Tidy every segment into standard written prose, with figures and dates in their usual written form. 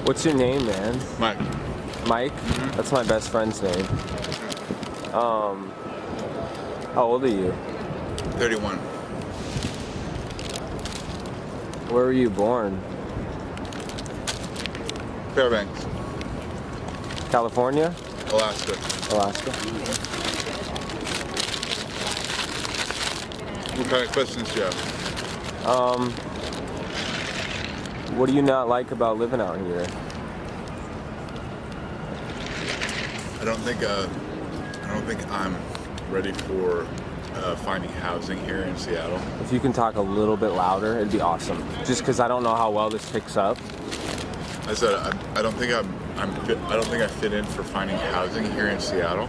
What's your name, man? Mike. Mike? Mm-hmm. That's my best friend's name. How old are you? 31. Where were you born? Fairbanks. California? Alaska. Alaska? What kind of questions do you have? What do you not like about living out here? I don't think I'm ready for finding housing here in Seattle. If you can talk a little bit louder, it'd be awesome. Just because I don't know how well this picks up. I said I don't think I fit in for finding housing here in Seattle.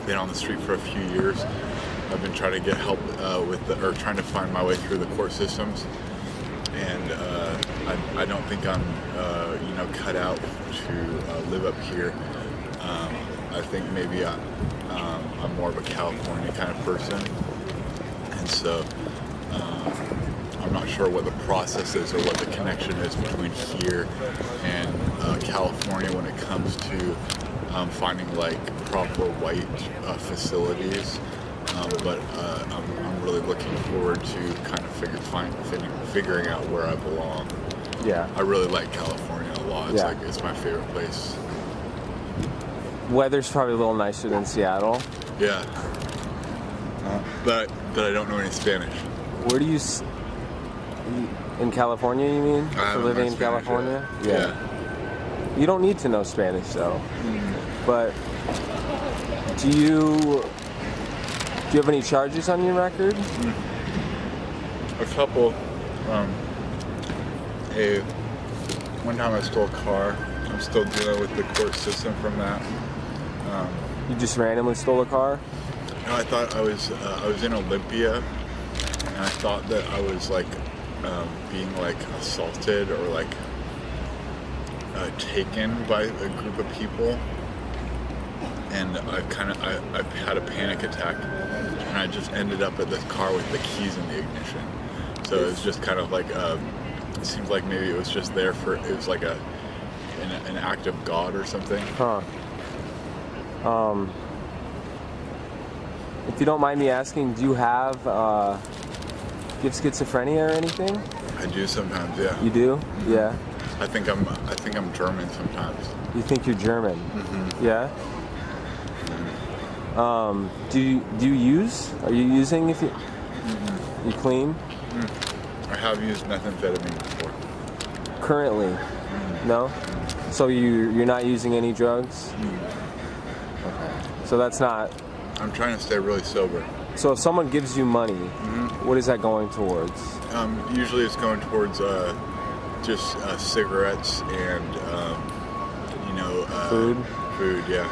Been on the street for a few years. I've been trying to get help trying to find my way through the court systems, and I don't think I'm cut out to live up here. I think maybe I'm more of a California kind of person, and so I'm not sure what the process is or what the connection is between here and California when it comes to finding like proper white facilities. But I'm really looking forward to kind of figuring out where I belong. Yeah. I really like California a lot. It's my favorite place. Weather's probably a little nicer than Seattle. Yeah. But I don't know any Spanish. Where do you... In California, you mean? I For don't living know in Spanish California? yet. Yeah. You don't need to know Spanish, though. But do you have any charges on your record? A couple. One time I stole a car. I'm still dealing with the court system from that. You just randomly stole a car? No, I thought I was in Olympia, and I thought that I was like being like assaulted or like taken by a group of people, and I had a panic attack, and I just ended up at this car with the keys in the ignition. So it was just kind of like it seems like maybe it was just there for it was like an act of God or something. Huh. If you don't mind me asking, do you have schizophrenia or anything? I do sometimes, yeah. You do? Mm-hmm. Yeah. I think I'm German sometimes. You think you're German? Mm-hmm. Yeah. Do you use? Are you using? If you Mm-hmm. you clean? I have used methamphetamine before. Currently? Mm-hmm. No. So you're not using any drugs? Mm-hmm. Okay. So that's not. I'm trying to stay really sober. So if someone gives you money, what is that going towards? Usually it's going towards just cigarettes and Food. Food, yeah.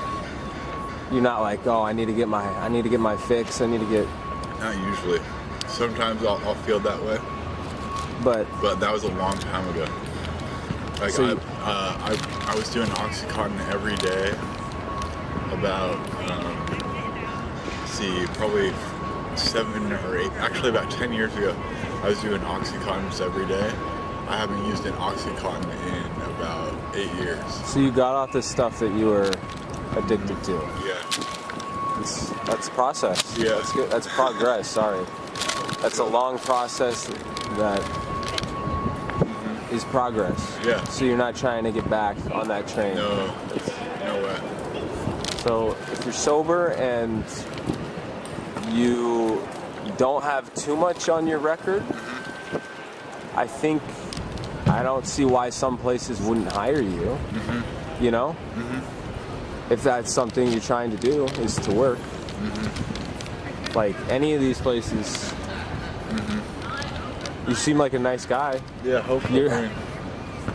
You're not like, oh, I need to get my fix. I need to get. Not usually. Sometimes I'll feel that way. But that was a long time ago. Like so I was doing Oxycontin every day. About probably 7 or 8. Actually, about 10 years ago, I was doing Oxycontins every day. I haven't used an Oxycontin in about 8 years. So you got off the stuff that you were addicted to. Yeah. That's process. Yeah. That's good. That's progress. Sorry. That's a long process that is progress. Yeah. So you're not trying to get back on that train. No. No way. So if you're sober and you don't have too much on your record, I don't see why some places wouldn't hire you. You know? If that's something you're trying to do, is to work. Like any of these places, you seem like a nice guy. Yeah, hopefully.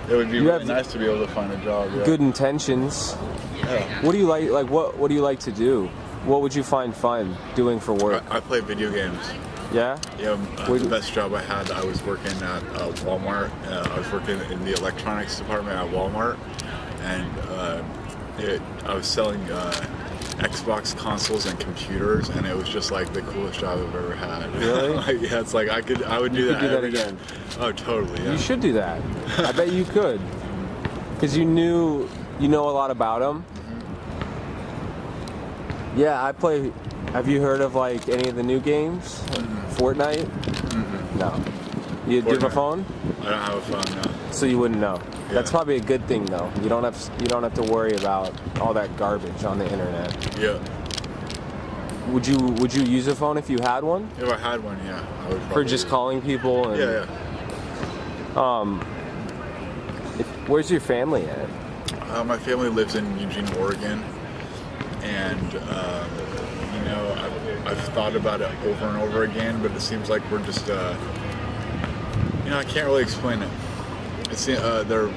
It would be really nice to be able to find a job. Yeah. Good intentions. Yeah. What do you like? Like what do you like to do? What would you find fun doing for work? I play video games. Yeah? Yeah, the best job I had, I was working at Walmart. I was working in the electronics department at Walmart, and I was selling Xbox consoles and computers, and it was just like the coolest job I've ever had. Really? Yeah, it's like I would do that. You could do that again. Oh, totally. Yeah. You should do that. I bet you could. Because you know a lot about him. Mm-hmm. Yeah, I play. Have you heard of like any of the new games? Fortnite? Mm-hmm. No. Do you have a phone? I don't have a phone, no. So you wouldn't know. Yeah. That's probably a good thing though. You don't have to worry about all that garbage on the internet. Yeah. Would you use a phone if you had one? If I had one, yeah, I would probably. For just calling people? And, Yeah. Where's your family at? My family lives in Eugene, Oregon, and I've thought about it over and over again, but it seems like we're just I can't really explain it. It's they're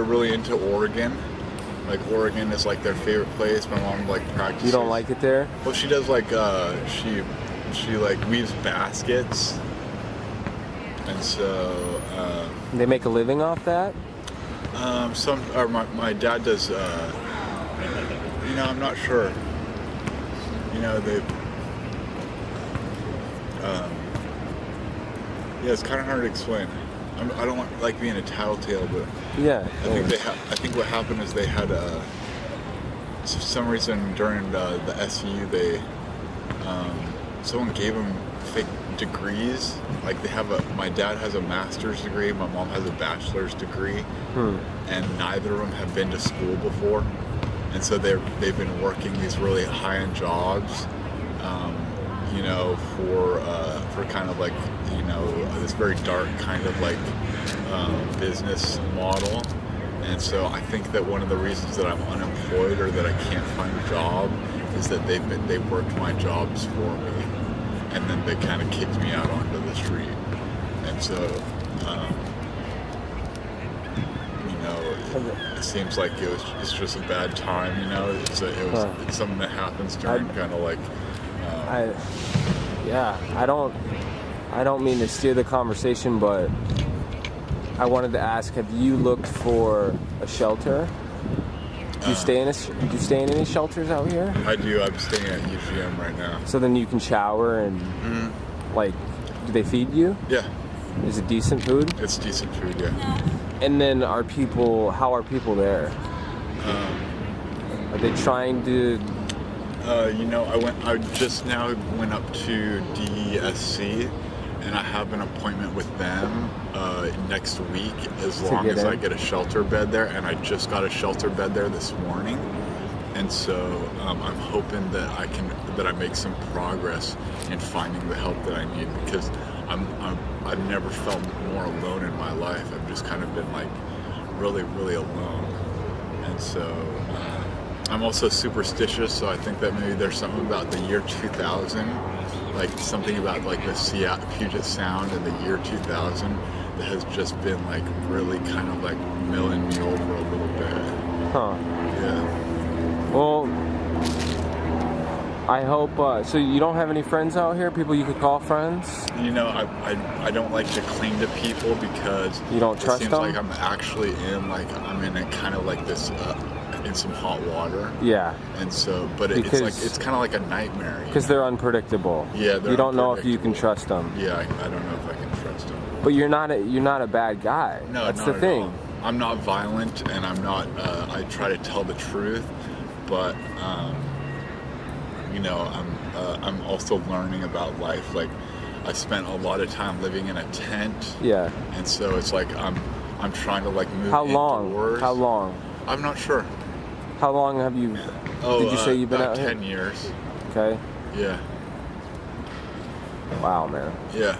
really into Oregon. Like Oregon is like their favorite place. My mom like practices. You don't like it there? Well, she does like she like weaves baskets, and so They make a living off that? my dad does. I'm not sure. It's kind of hard to explain. I don't like being a tattletale, but Yeah. I think what happened is they had for some reason during the SU someone gave them fake degrees. Like my dad has a master's degree, my mom has a bachelor's degree, and neither of them have been to school before, and so they've been working these really high-end jobs, for kind of like this very dark kind of like business model. And so I think that one of the reasons that I'm unemployed or that I can't find a job is that they've worked my jobs for me, and then they kind of kicked me out onto the street. And so, it seems like it's just a bad time. It's something that happens during kind of like. I don't mean to steer the conversation, but I wanted to ask: have you looked for a shelter? Do you stay in any shelters out here? I do. I'm staying at UGM right now. So then you can shower and like, do they feed you? Yeah. Is it decent food? It's decent food, yeah. And then how are people there? Are they trying to? I just now went up to DESC, and I have an appointment with them next week as long as I get a shelter bed there, and I just got a shelter bed there this morning. And so I'm hoping that I make some progress in finding the help that I need, because I've never felt more alone in my life. I've just kind of been like really, really alone. And so I'm also superstitious, so I think that maybe there's something about the year 2000, like something about like the Puget Sound in the year 2000 that has just been like really kind of like milling me over a little bit. Huh. Yeah. Well, I hope, so you don't have any friends out here? People you could call friends? I don't like to cling to people because you don't trust them? It seems like I'm actually I'm in a kind of like this, in some hot water. Yeah. And so, but it's kind of like a nightmare. Because they're unpredictable. Yeah, you don't know if you can trust them. Yeah, I don't know if I can trust them. But you're not a bad guy. No, that's not the at thing. all. I'm not violent, and I'm not. I try to tell the truth, but I'm also learning about life. Like, I spent a lot of time living in a tent. Yeah. And so it's like I'm trying to like move. How long? indoors. How long? I'm not sure. How long have you? Oh, did you say you've been out here? 10 years. Okay. Yeah. Wow, man. Yeah.